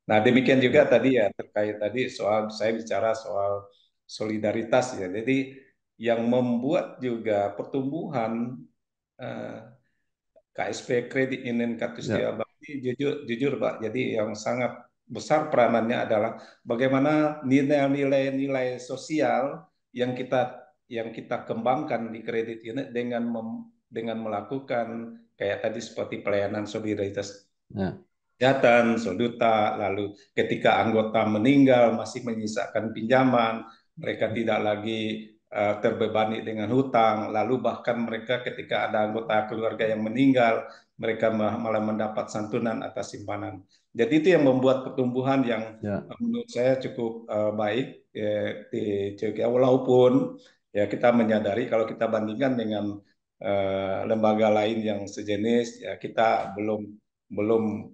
Nah, demikian juga Ya, tadi ya terkait tadi soal saya bicara soal solidaritas ya. Jadi yang membuat juga pertumbuhan eh, KSP Kredit Union ya, Katulistiwa Bakti jujur jujur Pak. Jadi yang sangat besar peranannya adalah bagaimana nilai-nilai sosial yang kita kembangkan di kredit unit dengan melakukan kayak tadi seperti pelayanan solidaritas ya, Jatan, Soduta, lalu ketika anggota meninggal masih menyisakan pinjaman, mereka tidak lagi terbebani dengan hutang, lalu bahkan mereka ketika ada anggota keluarga yang meninggal, mereka malah mendapat santunan atas simpanan. Jadi itu yang membuat pertumbuhan yang ya. menurut saya cukup baik di Jogja, walaupun ya kita menyadari kalau kita bandingkan dengan lembaga lain yang sejenis, ya kita belum belum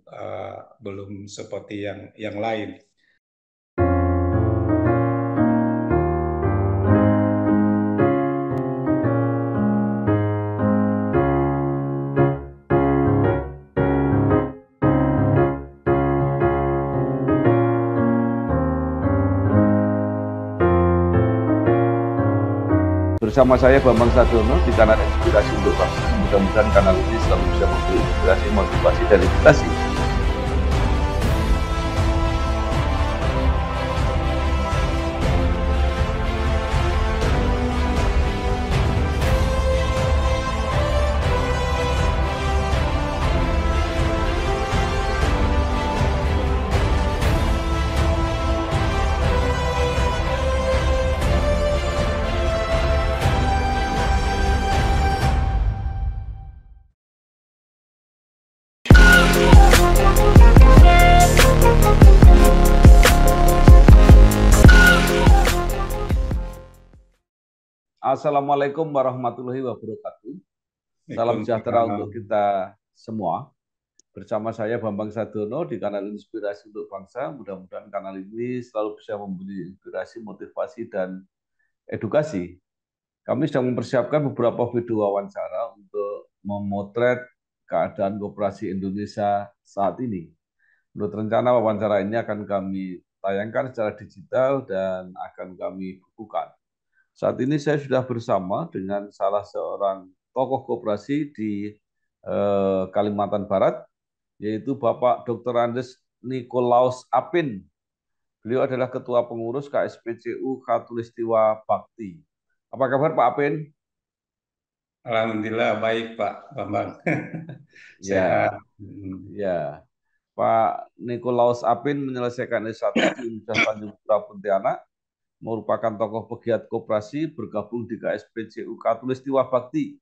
belum seperti yang lain. Bersama saya Bambang Sadiono di kanal Inspirasi untuk Bangsa. Mudah-mudahan kanal ini selalu bisa memberi inspirasi, motivasi, dan edukasi. Assalamualaikum warahmatullahi wabarakatuh. Salam sejahtera Waalaikumsalam. untuk kita semua. Bersama saya Bambang Sadiono di kanal Inspirasi untuk Bangsa. Mudah-mudahan kanal ini selalu bisa memberi inspirasi, motivasi, dan edukasi. Kami sedang mempersiapkan beberapa video wawancara untuk memotret keadaan koperasi Indonesia saat ini. Menurut rencana wawancara ini akan kami tayangkan secara digital dan akan kami bukukan. Saat ini saya sudah bersama dengan salah seorang tokoh koperasi di Kalimantan Barat, yaitu Bapak Dr. Andes Nikolaus Apin. Beliau adalah Ketua Pengurus KSPCU Katulistiwa Bakti. Apa kabar Pak Apin? Alhamdulillah baik Pak Bambang. Sehat. Ya, ya. Pak Nikolaus Apin menyelesaikan S1 di Universitas Tanjung Pura Pontianak, merupakan tokoh pegiat koperasi, bergabung di KSPCU Katulistiwa Bakti,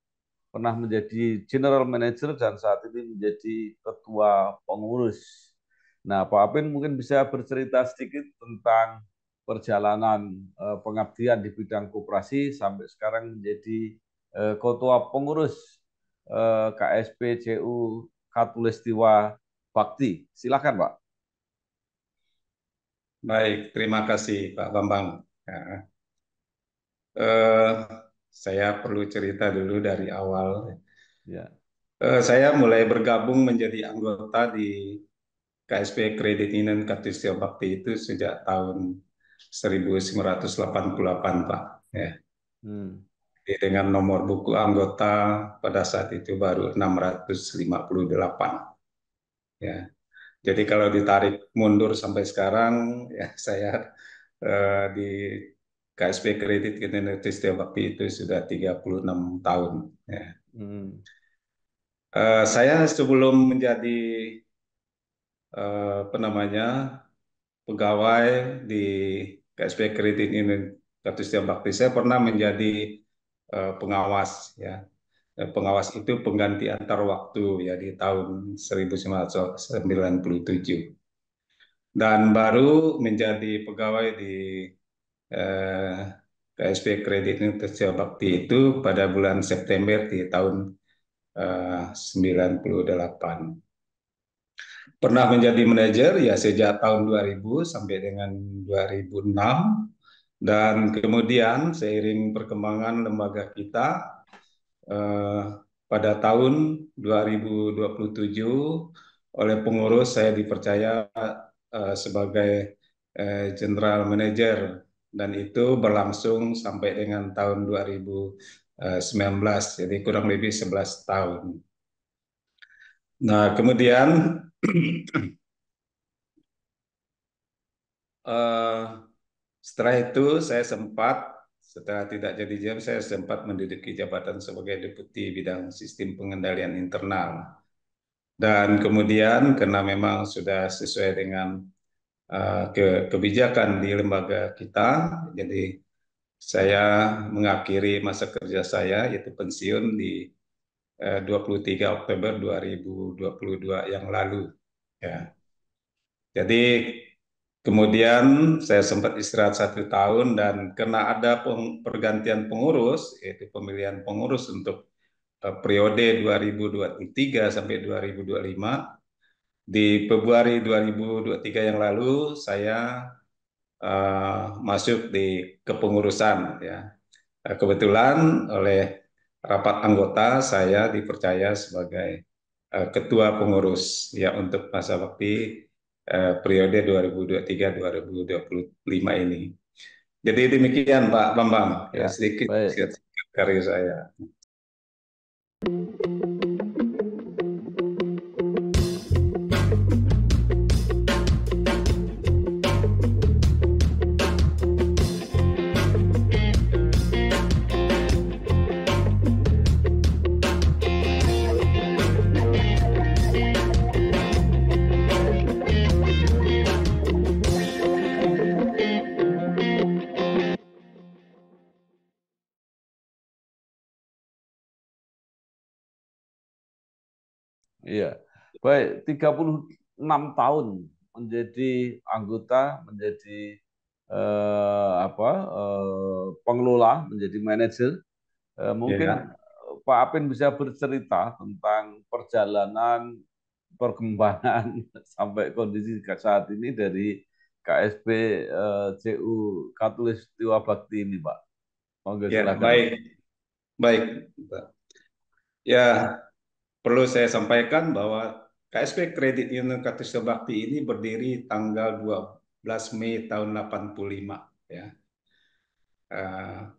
pernah menjadi General Manager dan saat ini menjadi Ketua Pengurus. Nah, Pak Apin mungkin bisa bercerita sedikit tentang perjalanan pengabdian di bidang koperasi sampai sekarang menjadi Ketua Pengurus KSPCU Katulistiwa Bakti. Silakan, Pak. Baik, terima kasih Pak Bambang. Ya, eh, saya perlu cerita dulu dari awal. Ya. Saya mulai bergabung menjadi anggota di KSP Kredit Union Katulistiwa Bakti itu sejak tahun 1988 Pak. Ya. Hmm. Jadi dengan nomor buku anggota pada saat itu baru 658. Ya. Jadi kalau ditarik mundur sampai sekarang, ya saya di KSP Kredit Indonesia Bakti itu sudah 36 tahun. Ya. Hmm. Saya sebelum menjadi apa namanya pegawai di KSP Kredit Indonesia Bakti, saya pernah menjadi pengawas. Ya. Pengawas itu pengganti antar waktu ya di tahun 1997 dan baru menjadi pegawai di eh, KSP Kredit Indonesia Bakti itu pada bulan September di tahun 98. Pernah menjadi manajer ya sejak tahun 2000 sampai dengan 2006 dan kemudian seiring perkembangan lembaga kita eh, pada tahun 2027 oleh pengurus saya dipercaya sebagai General Manager, dan itu berlangsung sampai dengan tahun 2019, jadi kurang lebih 11 tahun. Nah, kemudian eh, setelah itu setelah tidak jadi jam, saya sempat menduduki jabatan sebagai Deputi Bidang Sistem Pengendalian Internal. Dan kemudian karena memang sudah sesuai dengan kebijakan di lembaga kita, jadi saya mengakhiri masa kerja saya, yaitu pensiun di 23 Oktober 2022 yang lalu. Ya. Jadi kemudian saya sempat istirahat 1 tahun, dan karena ada pergantian pengurus, yaitu pemilihan pengurus untuk periode 2023 sampai 2025, di Februari 2023 yang lalu saya masuk di kepengurusan, ya. Kebetulan oleh rapat anggota saya dipercaya sebagai ketua pengurus, ya, untuk masa bakti periode 2023-2025 ini. Jadi demikian Pak Bambang, ya, Ya, sedikit baik. karya saya. Iya. Baik, 36 tahun menjadi anggota, menjadi pengelola, menjadi manajer. Mungkin Ya, Pak Apin bisa bercerita tentang perjalanan perkembangan sampai kondisi saat ini dari KSP CU Katulistiwa Bakti ini, Pak. Monggo ya, silakan, Pak. baik, baik, Pak. Ya, perlu saya sampaikan bahwa KSP Kredit Union Katulistiwa Bakti ini berdiri tanggal 12 Mei tahun 85, ya.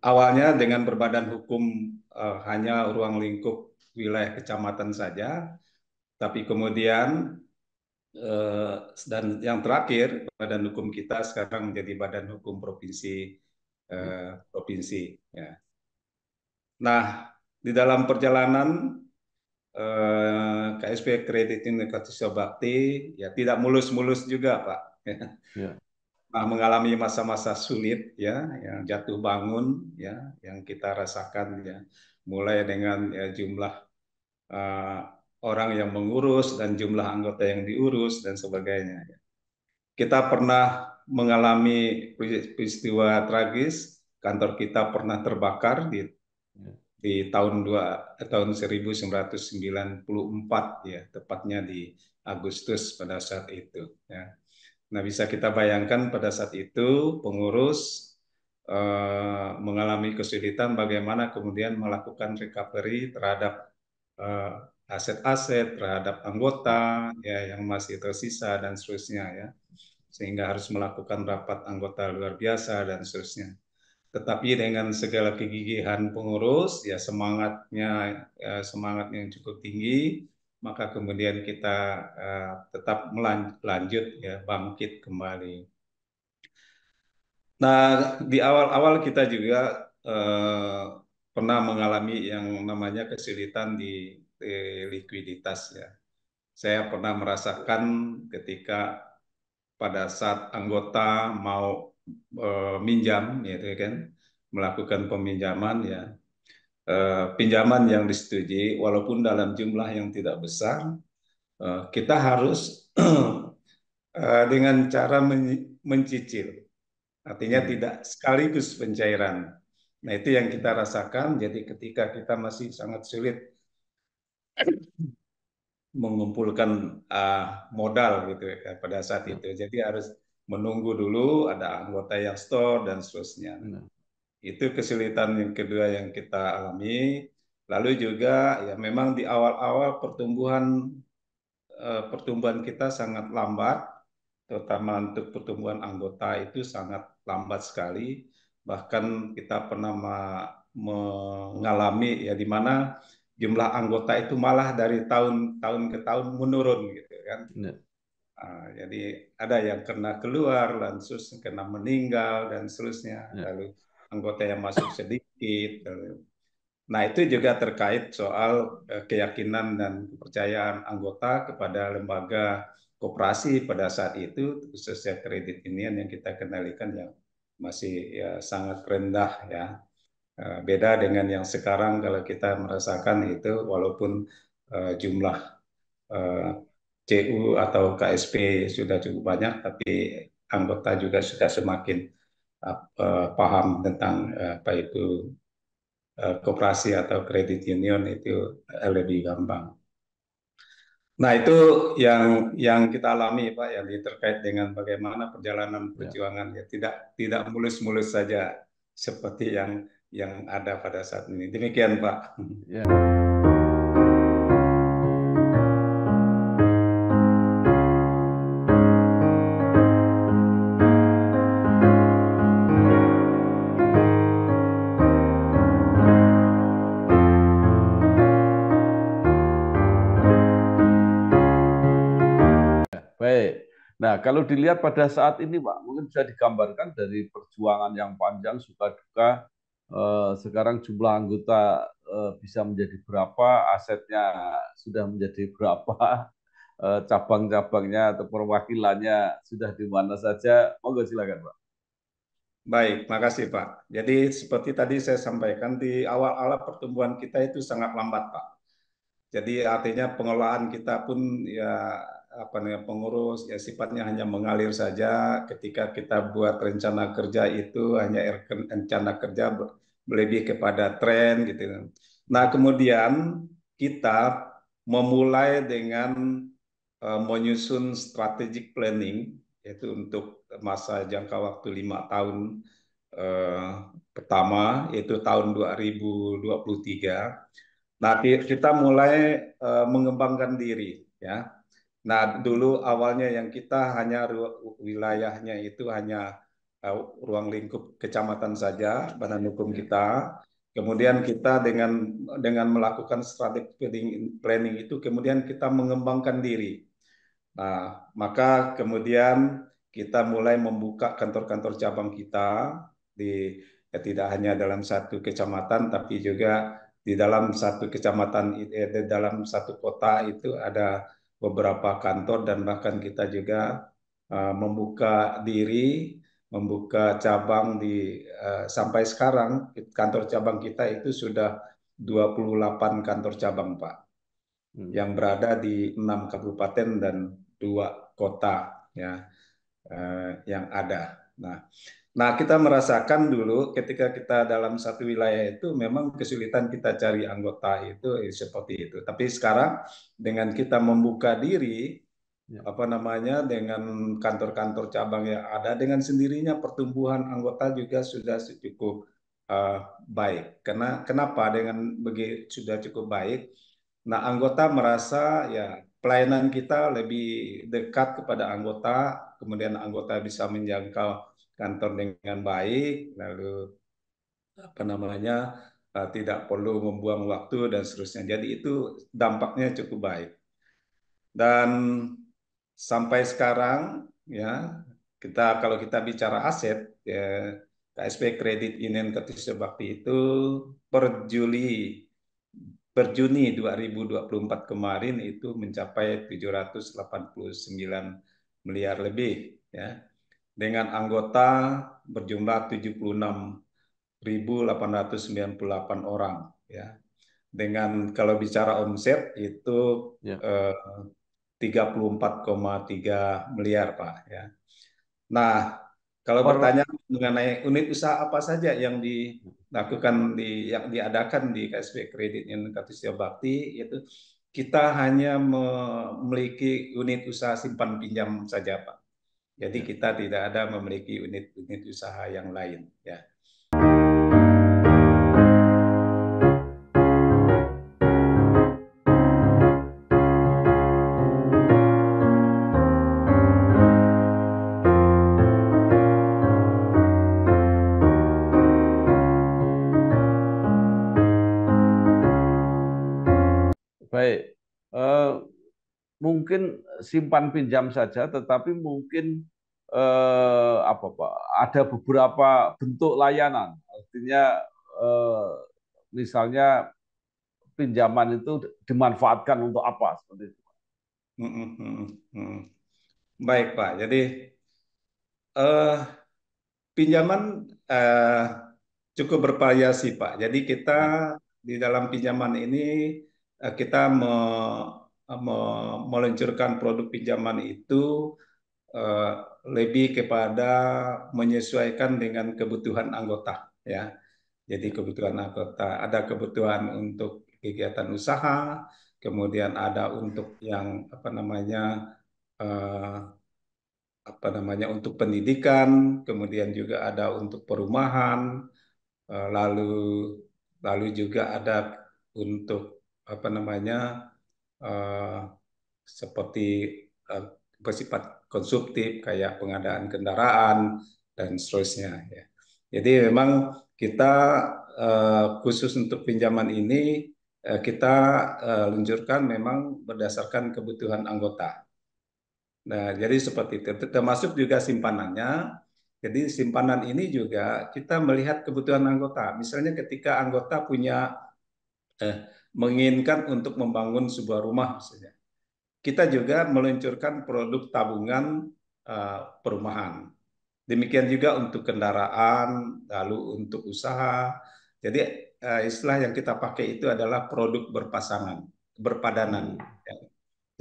Awalnya dengan berbadan hukum hanya ruang lingkup wilayah kecamatan saja, tapi kemudian eh, dan yang terakhir badan hukum kita sekarang menjadi badan hukum provinsi, ya. Nah, di dalam perjalanan KSP Kredit Indonesia Bakti, ya tidak mulus-mulus juga, Pak. Ya, Nah, mengalami masa-masa sulit, ya, yang jatuh bangun, ya, yang kita rasakan, ya, mulai dengan ya, jumlah uh, orang yang mengurus dan jumlah anggota yang diurus dan sebagainya. Kita pernah mengalami peristiwa tragis, kantor kita pernah terbakar ya, tahun 1994, ya, tepatnya di Agustus pada saat itu, ya. Nah, bisa kita bayangkan pada saat itu pengurus mengalami kesulitan bagaimana kemudian melakukan recovery terhadap eh, aset-aset, terhadap anggota, ya, yang masih tersisa dan seterusnya, ya, sehingga harus melakukan rapat anggota luar biasa dan seterusnya. Tetapi dengan segala kegigihan pengurus, ya, semangatnya yang cukup tinggi, maka kemudian kita tetap melanjut, ya, bangkit kembali. Nah, di awal-awal kita juga pernah mengalami yang namanya kesulitan di likuiditas, ya. Saya pernah merasakan ketika pada saat anggota mau minjam, gitu kan, melakukan peminjaman, ya, pinjaman yang disetujui, walaupun dalam jumlah yang tidak besar, kita harus dengan cara mencicil, artinya hmm, tidak sekaligus pencairan. Nah, itu yang kita rasakan. Jadi ketika kita masih sangat sulit mengumpulkan modal, gitu ya, pada saat ya, itu. Jadi harus menunggu dulu ada anggota yang store dan seterusnya. ya, Itu kesulitan yang kedua yang kita alami. Lalu juga, ya, memang di awal-awal pertumbuhan kita sangat lambat, terutama untuk pertumbuhan anggota itu sangat lambat sekali. Bahkan kita pernah mengalami ya di mana jumlah anggota itu malah dari tahun ke tahun menurun gitu kan. Ya, Jadi ada yang kena keluar, langsung kena meninggal dan seterusnya. ya, Lalu anggota yang masuk sedikit. Nah, itu juga terkait soal keyakinan dan kepercayaan anggota kepada lembaga koperasi pada saat itu, khususnya kredit union yang kita kendalikan yang masih ya sangat rendah ya. Beda dengan yang sekarang kalau kita merasakan itu walaupun jumlah eh, CU atau KSP sudah cukup banyak, tapi anggota juga sudah semakin paham tentang apa itu koperasi atau kredit union itu lebih gampang. Nah, itu yang kita alami, Pak, yang terkait dengan bagaimana perjalanan ya, perjuangan ya tidak mulus-mulus saja seperti yang ada pada saat ini. Demikian, Pak. ya. Baik. Nah, kalau dilihat pada saat ini, Pak, mungkin bisa digambarkan dari perjuangan yang panjang, suka duka. Sekarang jumlah anggota bisa menjadi berapa, asetnya sudah menjadi berapa, cabang-cabangnya atau perwakilannya sudah di mana saja. Monggo silakan, Pak. Baik, makasih Pak. Jadi seperti tadi saya sampaikan di awal-awal pertumbuhan kita itu sangat lambat Pak. Jadi artinya pengelolaan kita pun ya apa namanya pengurus ya sifatnya hanya mengalir saja. Ketika kita buat rencana kerja itu hanya rencana kerja lebih kepada tren gitu. Nah kemudian kita memulai dengan menyusun strategic planning yaitu untuk masa jangka waktu 5 tahun eh, pertama yaitu tahun 2023. Nah, kita mulai mengembangkan diri ya. Nah, dulu awalnya yang kita hanya wilayahnya itu hanya ruang lingkup kecamatan saja, badan hukum kita. Kemudian kita dengan melakukan strategi planning itu kemudian kita mengembangkan diri. Nah, maka kemudian kita mulai membuka kantor-kantor cabang kita di ya, tidak hanya dalam satu kecamatan, tapi juga di dalam satu kecamatan, di dalam satu kota itu ada beberapa kantor dan bahkan kita juga membuka diri, membuka cabang sampai sekarang kantor cabang kita itu sudah 28 kantor cabang, Pak Hmm. yang berada di 6 kabupaten dan 2 kota ya yang ada. Nah, kita merasakan dulu ketika kita dalam satu wilayah itu memang kesulitan kita cari anggota itu seperti itu. Tapi sekarang dengan kita membuka diri Ya, apa namanya dengan kantor-kantor cabang yang ada dengan sendirinya pertumbuhan anggota juga sudah cukup baik. Kenapa dengan begitu sudah cukup baik? Nah, anggota merasa ya pelayanan kita lebih dekat kepada anggota, kemudian anggota bisa menjangkau kantor dengan baik, lalu apa namanya tidak perlu membuang waktu dan seterusnya. Jadi itu dampaknya cukup baik. Dan sampai sekarang ya kalau kita bicara aset ya, KSP Kredit Union Ketusya Bakti itu per Juli per Juni 2024 kemarin itu mencapai 789 miliar lebih ya dengan anggota berjumlah 76.898 orang ya. Dengan kalau bicara omset itu ya. eh, 34,3 miliar Pak ya. Nah, kalau Per bertanya mengenai unit usaha apa saja yang dilakukan yang diadakan di KSP Kredit yang Kartisya Bakti itu kita hanya memiliki unit usaha simpan pinjam saja Pak. Jadi ya. kita tidak ada memiliki unit usaha yang lain ya. mungkin simpan pinjam saja, tetapi mungkin apa Pak, ada beberapa bentuk layanan. Artinya misalnya pinjaman itu dimanfaatkan untuk apa seperti itu. Mm, mm, mm, mm. Baik, Pak. Jadi eh, pinjaman eh, cukup bervariasi, Pak. Jadi kita Ya, di dalam pinjaman ini kita meluncurkan produk pinjaman itu eh, lebih kepada menyesuaikan dengan kebutuhan anggota, ya. Jadi ya, kebutuhan anggota, ada kebutuhan untuk kegiatan usaha, kemudian ada untuk yang eh, apa namanya untuk pendidikan, kemudian juga ada untuk perumahan, lalu juga ada untuk apa namanya eh, seperti eh, bersifat konsumtif kayak pengadaan kendaraan dan seterusnya, ya. Jadi memang kita khusus untuk pinjaman ini kita luncurkan memang berdasarkan kebutuhan anggota. Nah, jadi seperti itu. Termasuk juga simpanannya. Jadi simpanan ini juga kita melihat kebutuhan anggota. Misalnya ketika anggota punya eh, menginginkan untuk membangun sebuah rumah, misalnya. Kita juga meluncurkan produk tabungan perumahan. Demikian juga untuk kendaraan, lalu untuk usaha. Jadi istilah yang kita pakai itu adalah produk berpasangan, berpadanan. hmm, Ya.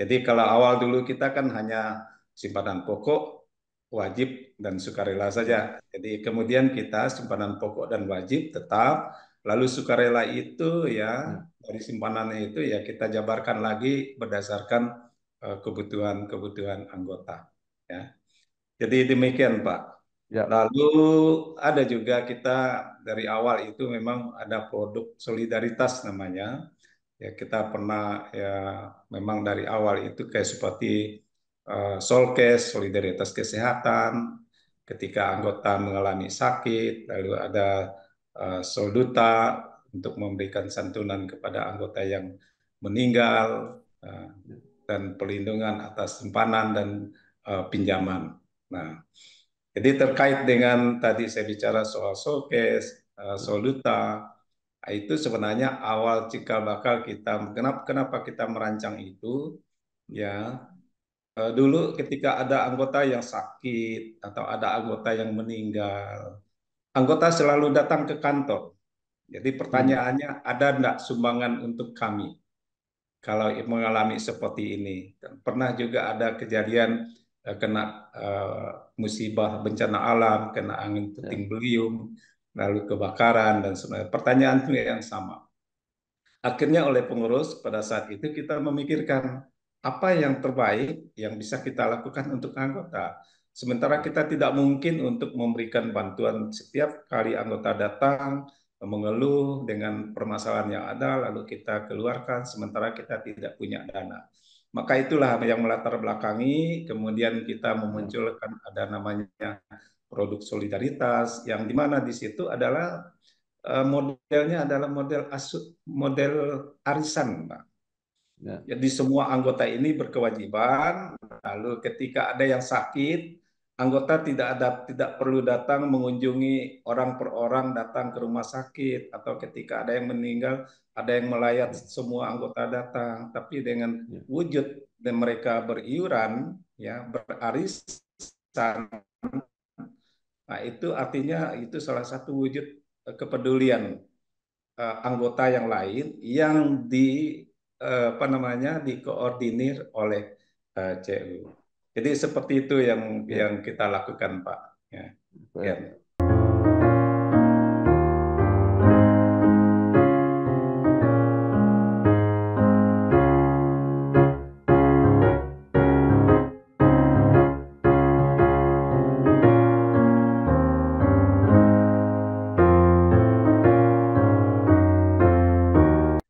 Jadi kalau awal dulu kita kan hanya simpanan pokok, wajib, dan sukarela saja. ya, Jadi kemudian kita simpanan pokok dan wajib tetap, lalu sukarela itu ya ya, dari simpanannya itu ya kita jabarkan lagi berdasarkan kebutuhan-kebutuhan anggota. Ya. Jadi demikian, Pak. ya, Lalu ada juga kita dari awal itu memang ada produk solidaritas namanya. Ya, kita pernah ya memang dari awal itu kayak seperti Solkes, solidaritas kesehatan, ketika anggota mengalami sakit, lalu ada Solduta untuk memberikan santunan kepada anggota yang meninggal, eh, ya, dan pelindungan atas simpanan dan pinjaman. Nah, jadi terkait dengan tadi saya bicara soal Solkes, Solduta, itu sebenarnya awal cikal bakal kita kenapa kita merancang itu, ya. Dulu ketika ada anggota yang sakit atau ada anggota yang meninggal, anggota selalu datang ke kantor. Jadi hmm, pertanyaannya, ada enggak sumbangan untuk kami kalau mengalami seperti ini? Dan pernah juga ada kejadian kena eh, musibah bencana alam, kena angin puting ya, beliung, lalu kebakaran dan sebagainya. Pertanyaan itu yang sama. Akhirnya oleh pengurus pada saat itu kita memikirkan apa yang terbaik yang bisa kita lakukan untuk anggota. Sementara ya, kita tidak mungkin untuk memberikan bantuan setiap kali anggota datang mengeluh dengan permasalahan yang ada, lalu kita keluarkan sementara kita tidak punya dana. Maka itulah yang melatar belakangi, kemudian kita ya, memunculkan ada namanya produk solidaritas, yang dimana di situ adalah modelnya adalah model arisan, Pak. ya, Jadi semua anggota ini berkewajiban, lalu ketika ada yang sakit, anggota tidak perlu datang mengunjungi orang per orang datang ke rumah sakit, atau ketika ada yang meninggal, ada yang melayat ya, semua anggota datang, tapi dengan ya, wujud dan mereka beriuran, ya berarisan. Nah, itu artinya itu salah satu wujud kepedulian anggota yang lain yang apa namanya dikoordinir oleh CU. Jadi seperti itu ya, yang kita lakukan, Pak. Ya, baik. Ken.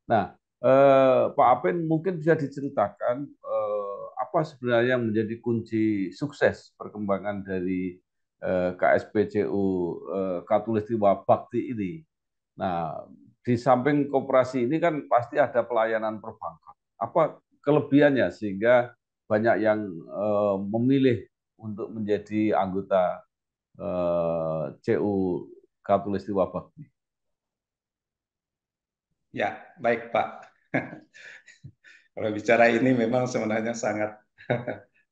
Nah, Pak Apin mungkin bisa diceritakan apa sebenarnya yang menjadi kunci sukses perkembangan dari KSPCU Katulistiwa Bakti ini. Nah, di samping koperasi ini kan pasti ada pelayanan perbankan. Apa kelebihannya sehingga banyak yang memilih untuk menjadi anggota CU Katulistiwa Bakti. Ya, baik Pak. Kalau bicara ini memang sebenarnya sangat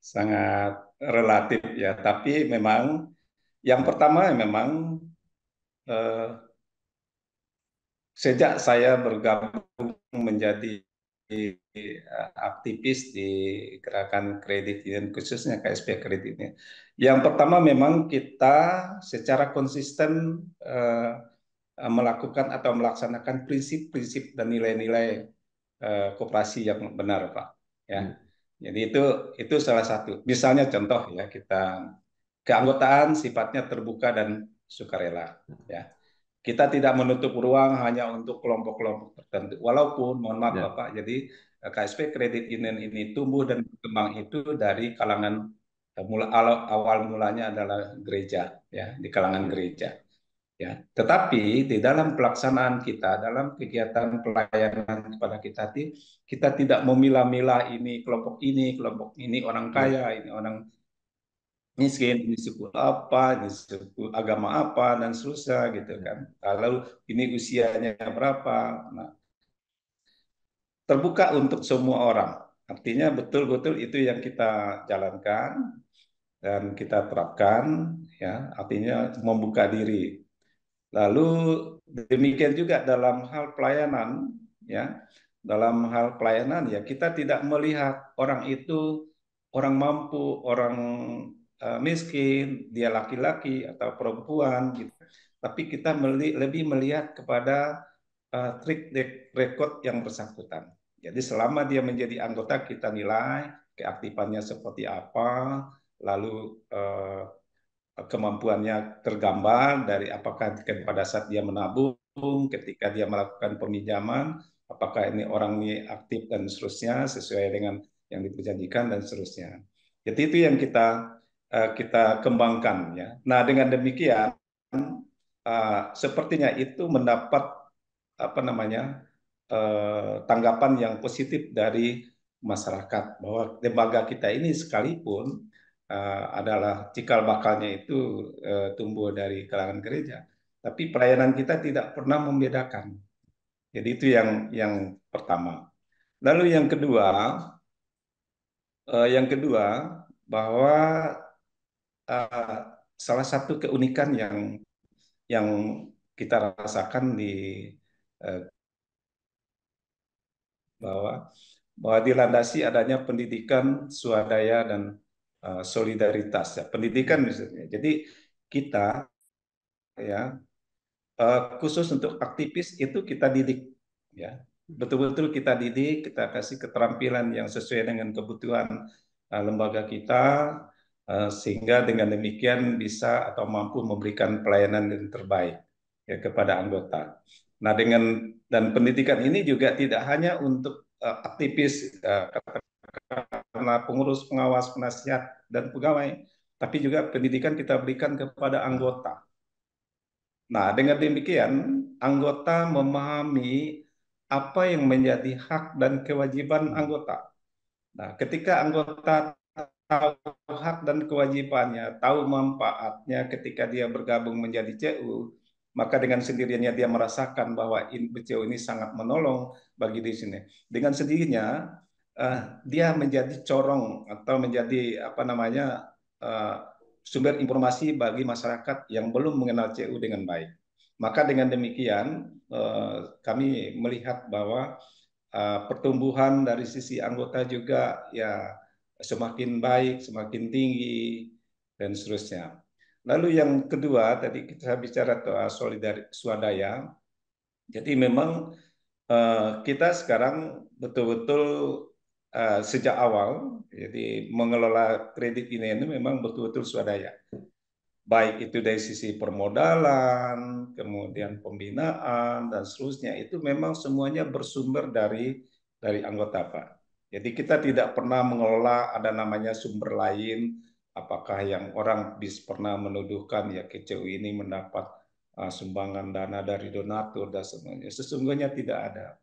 sangat relatif ya. Tapi memang yang pertama memang eh, sejak saya bergabung menjadi aktivis di gerakan kredit union khususnya KSP Kredit Union. Yang pertama memang kita secara konsisten melakukan atau melaksanakan prinsip-prinsip dan nilai-nilai koperasi yang benar, Pak. Ya, Ya, jadi itu salah satu. Misalnya contoh ya kita keanggotaan sifatnya terbuka dan sukarela. Ya, kita tidak menutup ruang hanya untuk kelompok-kelompok tertentu. Walaupun, mohon maaf ya, Bapak, jadi KSP Kredit Union ini tumbuh dan berkembang itu dari kalangan awal mulanya adalah gereja, ya di kalangan ya, gereja. Ya, tetapi di dalam pelaksanaan kita, dalam kegiatan pelayanan kepada kita tidak memilah-milah kelompok ini orang ya, kaya, ini orang miskin, ini suku apa, ini suku agama apa, dan seterusnya gitu ya, kan. Kalau ini usianya berapa, nah, terbuka untuk semua orang. Artinya betul-betul itu yang kita jalankan dan kita terapkan, ya. Artinya membuka diri. Lalu demikian juga dalam hal pelayanan, ya. Dalam hal pelayanan ya kita tidak melihat orang itu orang mampu, orang miskin, dia laki-laki atau perempuan gitu. Tapi kita lebih melihat kepada trik record yang bersangkutan. Jadi selama dia menjadi anggota kita nilai keaktifannya seperti apa, lalu kemampuannya tergambar dari apakah pada saat dia menabung, ketika dia melakukan peminjaman, apakah ini orang ini aktif dan seterusnya sesuai dengan yang diperjanjikan dan seterusnya. Jadi itu yang kita kembangkan ya. Nah dengan demikian sepertinya itu mendapat apa namanya tanggapan yang positif dari masyarakat bahwa lembaga kita ini sekalipun adalah cikal bakalnya itu tumbuh dari kalangan gereja, tapi pelayanan kita tidak pernah membedakan. Jadi itu yang pertama. Lalu yang kedua bahwa uh, salah satu keunikan yang kita rasakan di uh, bahwa bahwa dilandasi adanya pendidikan swadaya dan solidaritas ya pendidikan ya, misalnya. Jadi kita ya khusus untuk aktivis itu kita didik ya betul-betul kita didik kita kasih keterampilan yang sesuai dengan kebutuhan lembaga kita sehingga dengan demikian bisa atau mampu memberikan pelayanan yang terbaik ya kepada anggota. Nah dan pendidikan ini juga tidak hanya untuk aktivis karena pengurus pengawas penasihat dan pegawai tapi juga pendidikan kita berikan kepada ya, anggota. Nah, dengan demikian, anggota memahami apa yang menjadi hak dan kewajiban ya, anggota. Nah, ketika anggota tahu hak dan kewajibannya, tahu manfaatnya ketika dia bergabung menjadi CU, maka dengan sendirinya dia merasakan bahwa CU ini sangat menolong bagi di sini. Dengan sendirinya, dia menjadi corong atau menjadi apa namanya eh, sumber informasi bagi masyarakat yang belum mengenal CU dengan baik. Maka dengan demikian, kami melihat bahwa pertumbuhan dari sisi anggota juga ya semakin baik, semakin tinggi dan seterusnya. Lalu yang kedua tadi kita bicara soal swadaya. Jadi memang kita sekarang betul-betul sejak awal jadi mengelola kredit ini memang betul-betul swadaya. Baik itu dari sisi permodalan, kemudian pembinaan dan seterusnya itu memang semuanya bersumber dari anggota Pak. Jadi kita tidak pernah mengelola ada namanya sumber lain, apakah yang orang pernah menuduhkan ya KCU ini mendapat sumbangan dana dari donatur dan semuanya. Sesungguhnya tidak ada.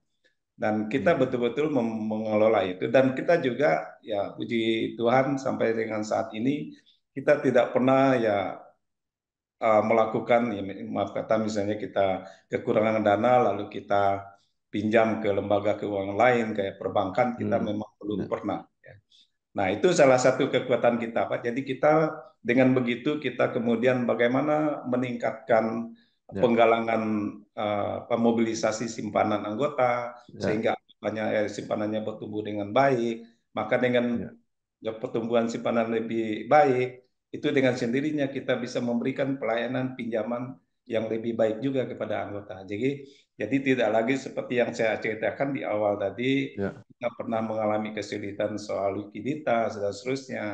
dan kita Hmm. betul-betul mengelola itu, dan kita juga ya puji Tuhan sampai dengan saat ini kita tidak pernah ya melakukan ya, maaf kata misalnya kita kekurangan dana lalu kita pinjam ke lembaga keuangan lain kayak perbankan, kita Hmm. memang belum Ya. pernah ya. Nah, itu salah satu kekuatan kita, Pak. Jadi kita dengan begitu kita kemudian bagaimana meningkatkan Ya. penggalangan pemobilisasi simpanan anggota Ya. sehingga simpanannya bertumbuh dengan baik. Maka dengan Ya. ya, pertumbuhan simpanan lebih baik, itu dengan sendirinya kita bisa memberikan pelayanan pinjaman yang lebih baik juga kepada anggota. Jadi tidak lagi seperti yang saya ceritakan di awal tadi, Ya. kita pernah mengalami kesulitan soal likuiditas dan seterusnya,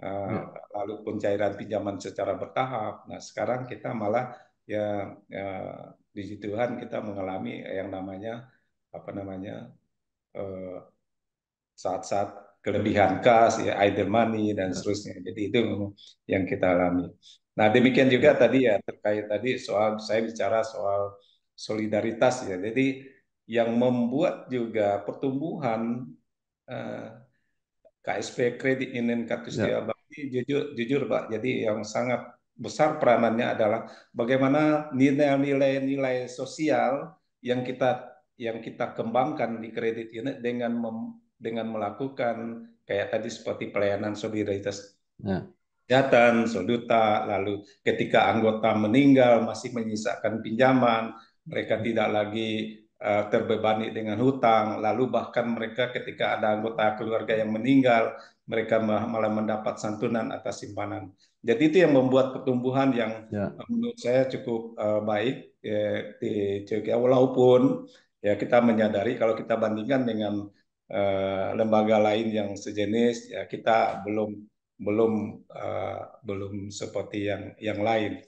eh, Ya. lalu pencairan pinjaman secara bertahap. Nah, sekarang kita malah ya di Tuhan kita mengalami yang namanya apa namanya eh, saat-saat kelebihan kas, ya, idle money dan Ya. seterusnya. Jadi itu yang kita alami. Nah, demikian juga Ya. tadi ya terkait tadi soal saya bicara soal solidaritas ya. Jadi yang membuat juga pertumbuhan eh, KSP Kredit Union Ya. Katulistiwa Bakti jujur jujur Pak. Jadi yang sangat besar peranannya adalah bagaimana nilai-nilai sosial yang kita kembangkan di kredit unit dengan melakukan kayak tadi seperti pelayanan solidaritas Ya. kesehatan, Soduta, lalu ketika anggota meninggal masih menyisakan pinjaman, mereka tidak lagi terbebani dengan hutang, lalu bahkan mereka ketika ada anggota keluarga yang meninggal, mereka malah mendapat santunan atas simpanan. Jadi itu yang membuat pertumbuhan yang Ya. menurut saya cukup baik ya, di Turki. Walaupun ya kita menyadari kalau kita bandingkan dengan lembaga lain yang sejenis, ya kita belum belum seperti yang lain.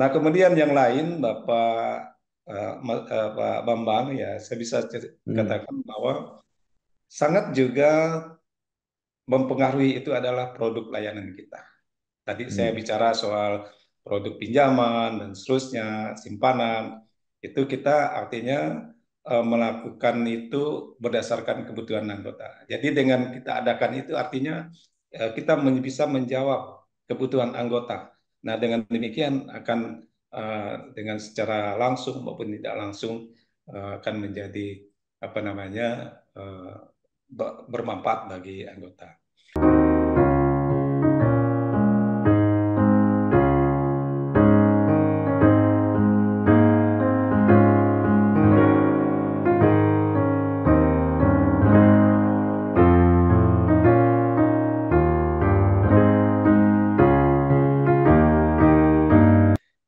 Nah, kemudian yang lain Bapak Pak Bambang ya saya bisa Hmm. katakan bahwa sangat juga mempengaruhi itu adalah produk layanan kita. Tadi saya Hmm. bicara soal produk pinjaman dan seterusnya, simpanan, itu kita artinya melakukan itu berdasarkan kebutuhan anggota. Jadi dengan kita adakan itu artinya kita bisa menjawab kebutuhan anggota. Nah, dengan demikian akan dengan secara langsung maupun tidak langsung akan menjadi apa namanya bermanfaat bagi anggota.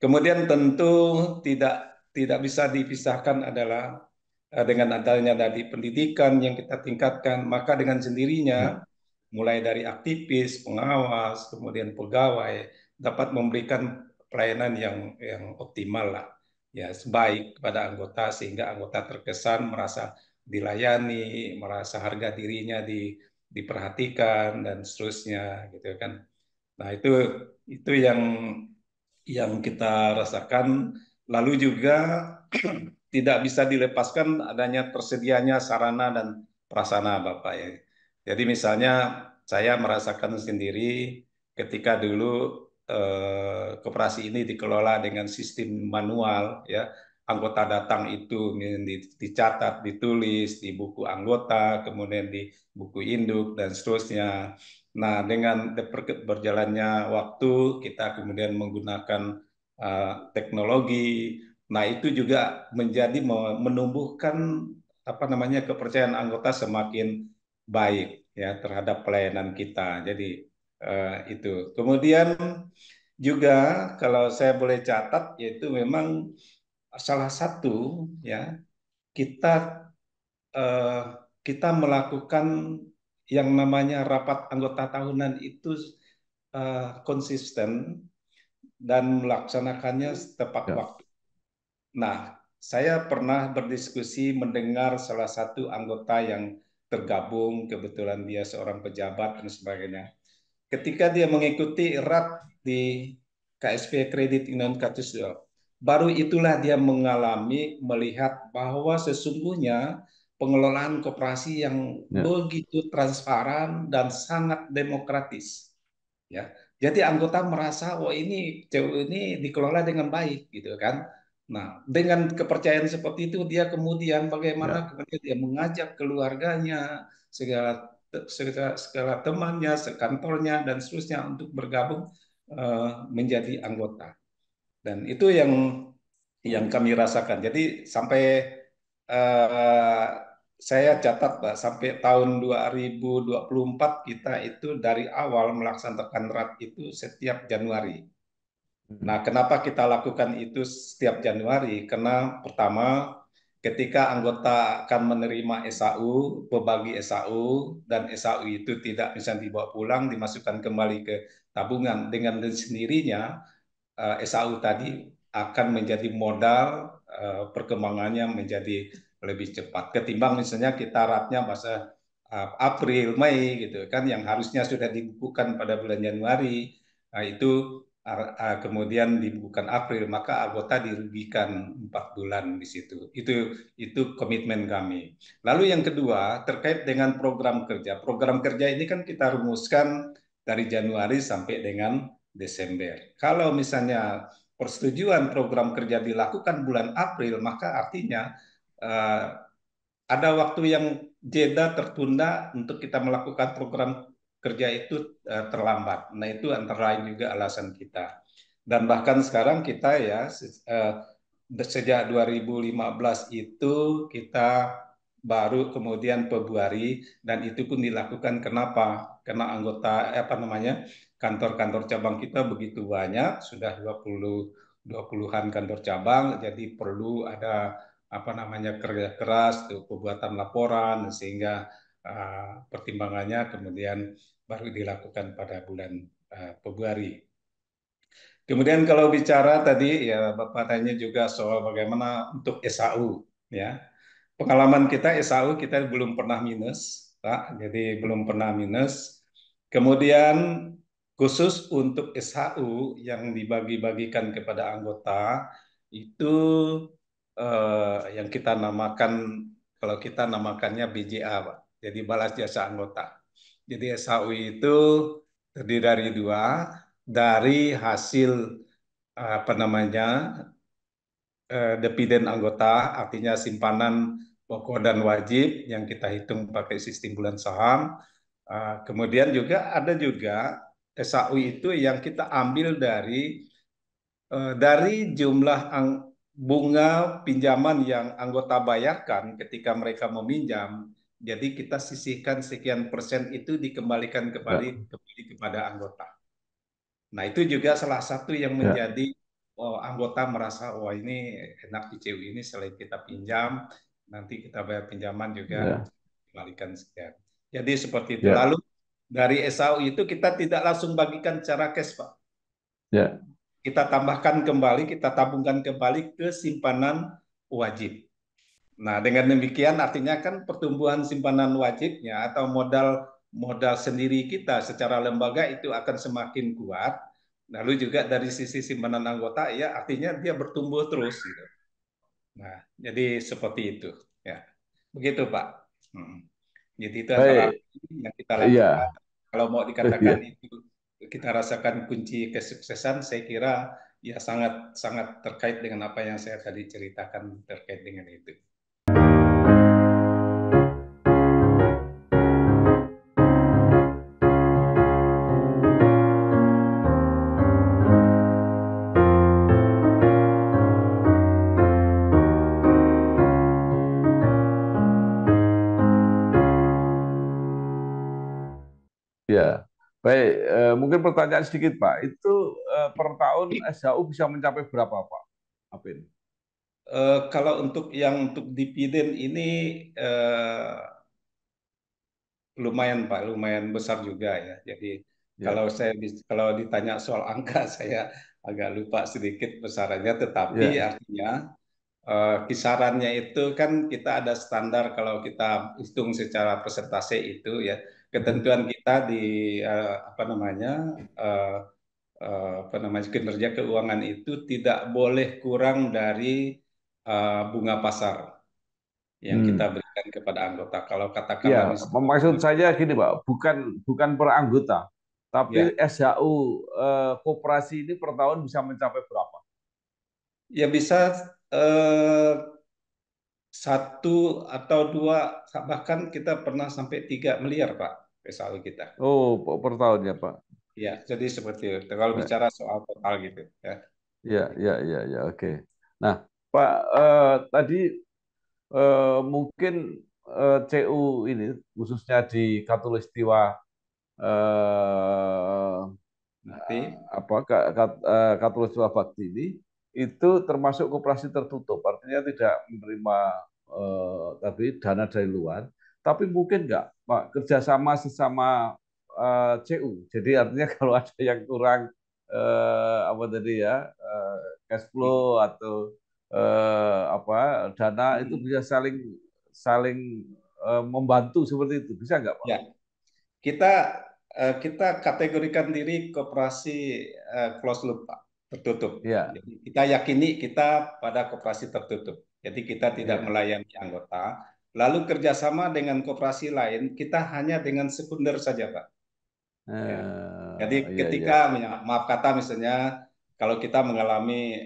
Kemudian tentu tidak tidak bisa dipisahkan adalah dengan adanya dari pendidikan yang kita tingkatkan, maka dengan Ya. sendirinya mulai dari aktivis, pengawas, kemudian pegawai dapat memberikan pelayanan yang optimal lah, ya sebaik kepada anggota sehingga anggota terkesan merasa dilayani, merasa harga dirinya diperhatikan dan seterusnya gitu kan. Nah, itu yang kita rasakan. Lalu juga tidak bisa dilepaskan adanya tersedianya sarana dan prasarana Bapak ya. Jadi misalnya saya merasakan sendiri ketika dulu koperasi ini dikelola dengan sistem manual ya. Anggota datang itu dicatat, ditulis di buku anggota, kemudian di buku induk dan seterusnya. Nah, dengan berjalannya waktu kita kemudian menggunakan teknologi. Nah, itu juga menjadi menumbuhkan apa namanya kepercayaan anggota semakin baik ya terhadap pelayanan kita. Jadi itu. Kemudian juga kalau saya boleh catat yaitu memang salah satu ya kita eh, kita melakukan yang namanya rapat anggota tahunan itu konsisten dan melaksanakannya tepat Ya. waktu. Nah, saya pernah berdiskusi mendengar salah satu anggota yang tergabung, kebetulan dia seorang pejabat dan sebagainya. Ketika dia mengikuti erat di KSP Kredit Union Katulistiwa, baru itulah dia mengalami melihat bahwa sesungguhnya pengelolaan koperasi yang Ya. begitu transparan dan sangat demokratis. Ya, jadi anggota merasa, oh ini CU ini dikelola dengan baik gitu kan. Nah, dengan kepercayaan seperti itu dia kemudian bagaimana Ya. kemudian dia mengajak keluarganya, segala segala temannya, sekantornya dan seterusnya untuk bergabung menjadi anggota. Dan itu yang kami rasakan. Jadi sampai eh, saya catat Pak, sampai tahun 2024 kita itu dari awal melaksanakan RAT itu setiap Januari. Hmm. Nah, kenapa kita lakukan itu setiap Januari? Karena pertama, ketika anggota akan menerima SAU, berbagi SAU, dan SAU itu tidak bisa dibawa pulang, dimasukkan kembali ke tabungan dengan sendirinya, SAU tadi akan menjadi modal perkembangannya menjadi lebih cepat ketimbang misalnya kita ratnya masa April, Mei gitu kan yang harusnya sudah dibukukan pada bulan Januari. Nah, itu kemudian dibukukan April maka anggota dirugikan 4 bulan di situ. Itu komitmen kami. Lalu yang kedua terkait dengan program kerja. Program kerja ini kan kita rumuskan dari Januari sampai dengan Desember. Kalau misalnya persetujuan program kerja dilakukan bulan April, maka artinya eh, ada waktu yang jeda tertunda untuk kita melakukan program kerja itu terlambat. Nah, itu antara lain juga alasan kita. Dan bahkan sekarang kita ya sejak 2015 itu kita baru kemudian Februari dan itu pun dilakukan kenapa? Karena anggota apa namanya? Kantor-kantor cabang kita begitu banyak, sudah 20-an kantor cabang, jadi perlu ada apa namanya kerja keras tuh pembuatan laporan sehingga pertimbangannya kemudian baru dilakukan pada bulan Februari. Kemudian kalau bicara tadi ya Bapak tanya juga soal bagaimana untuk SAU ya. Pengalaman kita SAU kita belum pernah minus, Pak. Jadi belum pernah minus. Kemudian khusus untuk SHU yang dibagi-bagikan kepada anggota itu yang kita namakan kalau kita namakannya BJA, Pak. Jadi balas jasa anggota. Jadi SHU itu terdiri dari dua, dari hasil apa namanya dividen anggota, artinya simpanan pokok dan wajib yang kita hitung pakai sistem bulan saham. Kemudian juga ada juga SAU itu yang kita ambil dari jumlah bunga pinjaman yang anggota bayarkan ketika mereka meminjam. Jadi kita sisihkan sekian persen itu dikembalikan Ya. kembali kepada anggota. Nah, itu juga salah satu yang Ya. menjadi anggota merasa, wah ini enak di CU ini selain kita pinjam, nanti kita bayar pinjaman juga Ya. kembalikan sekian. Jadi seperti itu. Ya. Lalu dari SAU itu kita tidak langsung bagikan secara cash, Pak. Ya. Kita tambahkan kembali, kita tabungkan kembali ke simpanan wajib. Nah, dengan demikian artinya kan pertumbuhan simpanan wajibnya atau modal modal sendiri kita secara lembaga itu akan semakin kuat. Lalu juga dari sisi simpanan anggota ya artinya dia bertumbuh terus gitu. Nah, jadi seperti itu ya. Begitu, Pak. Hmm. Jadi itu antara Baik. yang kita lakukan. Iya. Kalau mau dikatakan Iya. itu kita rasakan kunci kesuksesan, saya kira ya sangat sangat terkait dengan apa yang saya tadi ceritakan terkait dengan itu. Ya, baik. Mungkin pertanyaan sedikit, Pak. Itu per tahun SHU bisa mencapai berapa, Pak Apin? Kalau untuk dividen ini eh, lumayan Pak, lumayan besar juga ya. Jadi Ya. kalau ditanya soal angka saya agak lupa sedikit besarannya, tetapi Ya. artinya kisarannya itu kan kita ada standar kalau kita hitung secara persentase itu ya. Mhm. Ketentuan kita di apa namanya eh, apa namanya kinerja keuangan itu tidak boleh kurang dari bunga pasar yang kita Hmm. beri. diberikan kepada anggota. Kalau katakanlah Ya, misalnya, maksud saya gini, Pak, bukan per anggota, tapi ya, SHU koperasi ini per tahun bisa mencapai berapa? ya bisa eh, satu atau dua, bahkan kita pernah sampai 3 miliar, Pak, PSAU kita. Oh, per tahun ya, Pak. Ya, jadi seperti itu. Kalau Baik. bicara soal total gitu, ya. Ya, ya, ya, ya, oke. Nah, Pak, tadi mungkin CU ini khususnya di Katulistiwa eh, Nanti, apa Katulistiwa Bakti ini itu termasuk koperasi tertutup, artinya tidak menerima tapi dana dari luar, tapi mungkin nggak Pak kerjasama sesama CU. Jadi artinya kalau ada yang kurang apa tadi ya cash hmm, flow atau apa dana itu hmm, bisa saling saling membantu seperti itu, bisa nggak Pak? ya, kita kita kategorikan diri koperasi closed loop, Pak, tertutup. Ya, Jadi kita yakini kita pada koperasi tertutup. Jadi kita tidak ya. melayani anggota. Lalu kerjasama dengan koperasi lain, kita hanya dengan sekunder saja, Pak. Ya. Jadi Iya, iya. ketika, maaf kata misalnya, kalau kita mengalami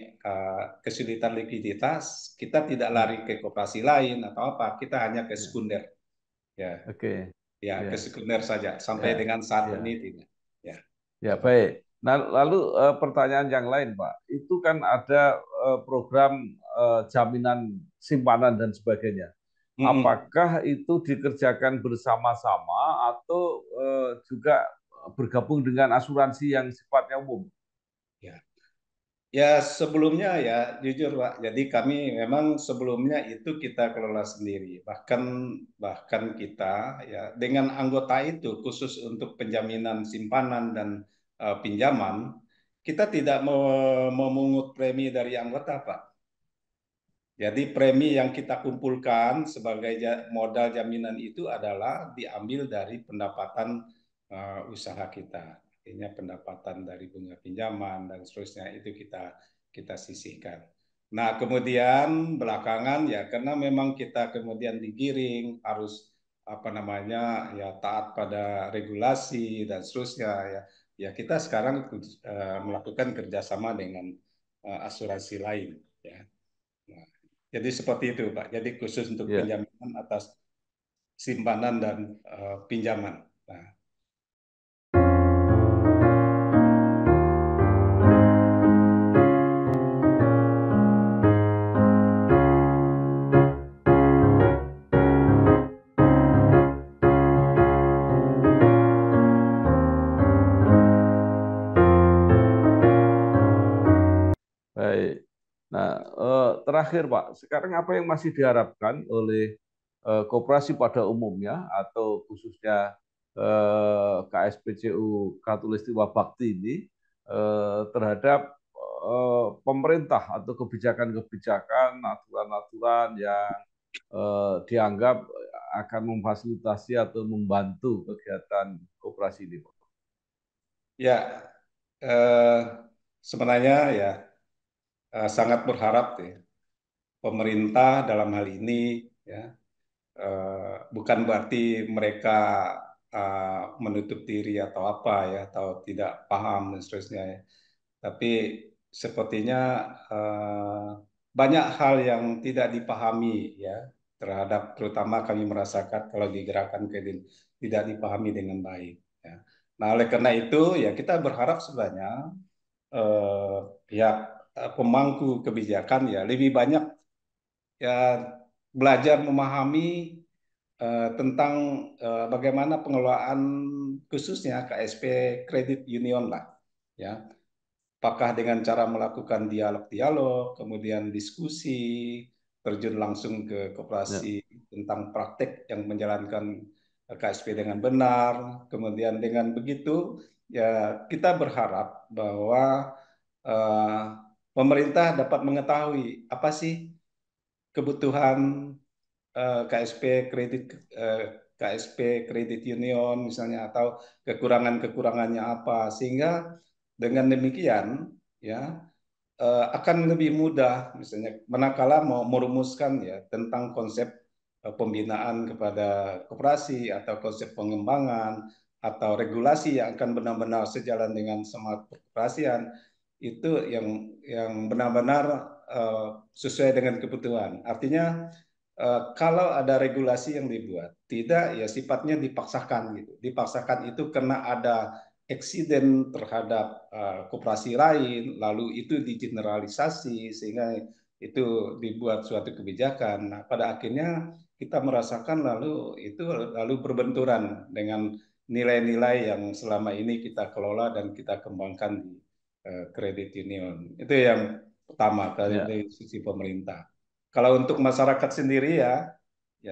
kesulitan likuiditas, kita tidak lari Hmm, ke koperasi lain atau apa, kita hanya ke ya. sekunder. Ya, Oke, ya ke ya, sekunder saja. Sampai ya, dengan saat ini ya, tidak. Ya, ya, seperti baik. Nah, lalu pertanyaan yang lain, Pak, itu kan ada program jaminan simpanan dan sebagainya. Mm-mm. Apakah itu dikerjakan bersama-sama atau juga bergabung dengan asuransi yang sifatnya umum? Ya. Ya sebelumnya ya jujur Pak, jadi kami memang sebelumnya itu kita kelola sendiri. Bahkan bahkan kita ya dengan anggota itu khusus untuk penjaminan simpanan dan pinjaman, kita tidak memungut premi dari anggota Pak. Jadi premi yang kita kumpulkan sebagai modal jaminan itu adalah diambil dari pendapatan usaha kita. Artinya pendapatan dari bunga pinjaman dan seterusnya itu kita sisihkan. Nah, kemudian belakangan ya karena memang kita kemudian digiring harus apa namanya ya taat pada regulasi dan seterusnya ya. Ya kita sekarang melakukan kerjasama dengan asuransi lain ya. Nah, jadi seperti itu, Pak. Jadi khusus untuk Ya, penjaminan atas simpanan dan pinjaman. Nah, baik. Nah, terakhir Pak, sekarang apa yang masih diharapkan oleh koperasi pada umumnya atau khususnya KSPCU Katulistiwa Bakti ini terhadap pemerintah atau kebijakan-kebijakan, aturan-aturan yang dianggap akan memfasilitasi atau membantu kegiatan koperasi ini, Pak. ya eh, sebenarnya ya sangat berharap ya pemerintah dalam hal ini ya bukan berarti mereka menutup diri atau apa ya atau tidak paham dan seterusnya ya. Tapi sepertinya eh, banyak hal yang tidak dipahami ya terhadap terutama kami merasakan kalau di gerakan kredit tidak dipahami dengan baik. Ya. Nah oleh karena itu ya kita berharap sebenarnya pihak pemangku kebijakan ya lebih banyak ya belajar memahami tentang bagaimana pengelolaan khususnya KSP Credit Union lah ya. Apakah dengan cara melakukan dialog-dialog, kemudian diskusi, terjun langsung ke koperasi Ya, tentang praktek yang menjalankan KSP dengan benar. Kemudian dengan begitu, ya kita berharap bahwa eh, pemerintah dapat mengetahui apa sih kebutuhan KSP kredit eh, KSP kredit union misalnya atau kekurangan-kekurangannya apa sehingga dengan demikian ya akan lebih mudah misalnya manakala mau merumuskan ya tentang konsep pembinaan kepada koperasi atau konsep pengembangan atau regulasi yang akan benar-benar sejalan dengan semangat perkoperasian itu yang benar-benar sesuai dengan kebutuhan. Artinya kalau ada regulasi yang dibuat, tidak ya sifatnya dipaksakan gitu. Dipaksakan itu karena ada eksiden terhadap koperasi lain, lalu itu digeneralisasi sehingga itu dibuat suatu kebijakan. Nah, pada akhirnya kita merasakan lalu berbenturan dengan nilai-nilai yang selama ini kita kelola dan kita kembangkan di kredit union. Itu yang pertama Ya, dari sisi pemerintah. Kalau untuk masyarakat sendiri ya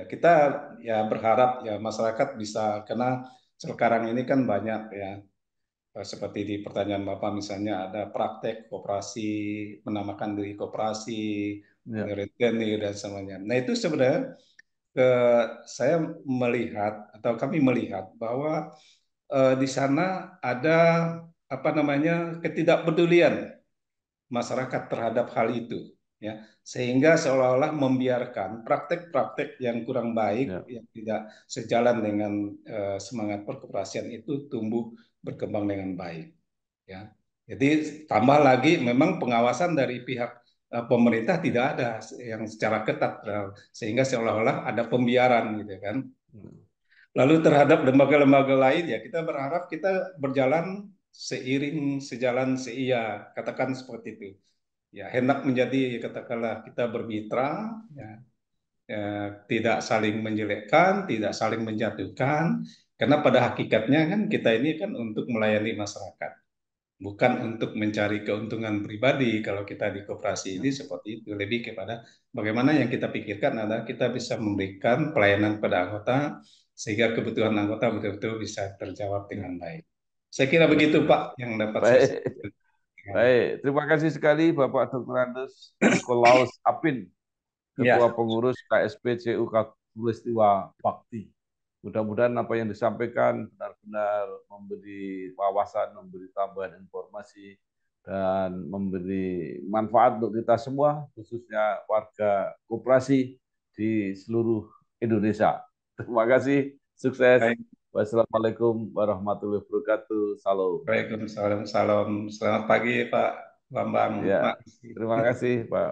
kita ya berharap ya masyarakat bisa karena sekarang ini kan banyak ya seperti di pertanyaan Bapak misalnya ada praktek koperasi, menamakan diri koperasi, ya, rentenir dan semuanya. Nah itu sebenarnya saya melihat atau kami melihat bahwa di sana ada apa namanya ketidakpedulian masyarakat terhadap hal itu ya sehingga seolah-olah membiarkan praktek-praktek yang kurang baik ya, yang tidak sejalan dengan semangat perkoperasian itu tumbuh berkembang dengan baik ya. Jadi tambah lagi memang pengawasan dari pihak pemerintah tidak ada yang secara ketat sehingga seolah-olah ada pembiaran gitu kan. Lalu terhadap lembaga-lembaga lain ya kita berharap kita berjalan seiring sejalan seia katakan seperti itu ya hendak menjadi katakanlah kita bermitra ya, tidak saling menjelekkan tidak saling menjatuhkan karena pada hakikatnya kan kita ini kan untuk melayani masyarakat bukan untuk mencari keuntungan pribadi kalau kita di koperasi ya, ini seperti itu lebih kepada bagaimana yang kita pikirkan adalah kita bisa memberikan pelayanan pada anggota sehingga kebutuhan anggota betul-betul bisa terjawab ya, dengan baik. Saya kira ya, begitu ya. Pak yang dapat saya Baik, sampaikan. baik. Terima kasih sekali Bapak Dr. Andes Nikolaus Apin, Ketua Ya, Pengurus KSP CU Katulistiwa Bakti. Mudah-mudahan apa yang disampaikan benar-benar memberi wawasan, memberi tambahan informasi, dan memberi manfaat untuk kita semua, khususnya warga koperasi di seluruh Indonesia. Terima kasih, sukses. baik. Wassalamualaikum warahmatullahi wabarakatuh. Salam. Waalaikumsalam. Salam. Selamat pagi Pak Bambang. Ya, Makasih. terima kasih, Pak.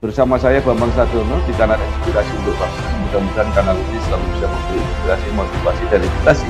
Bersama saya Bambang Sadiono di kanal Inspirasi untuk Bangsa. Mudah-mudahan kanal ini selalu bisa memberi inspirasi, motivasi, dan edukasi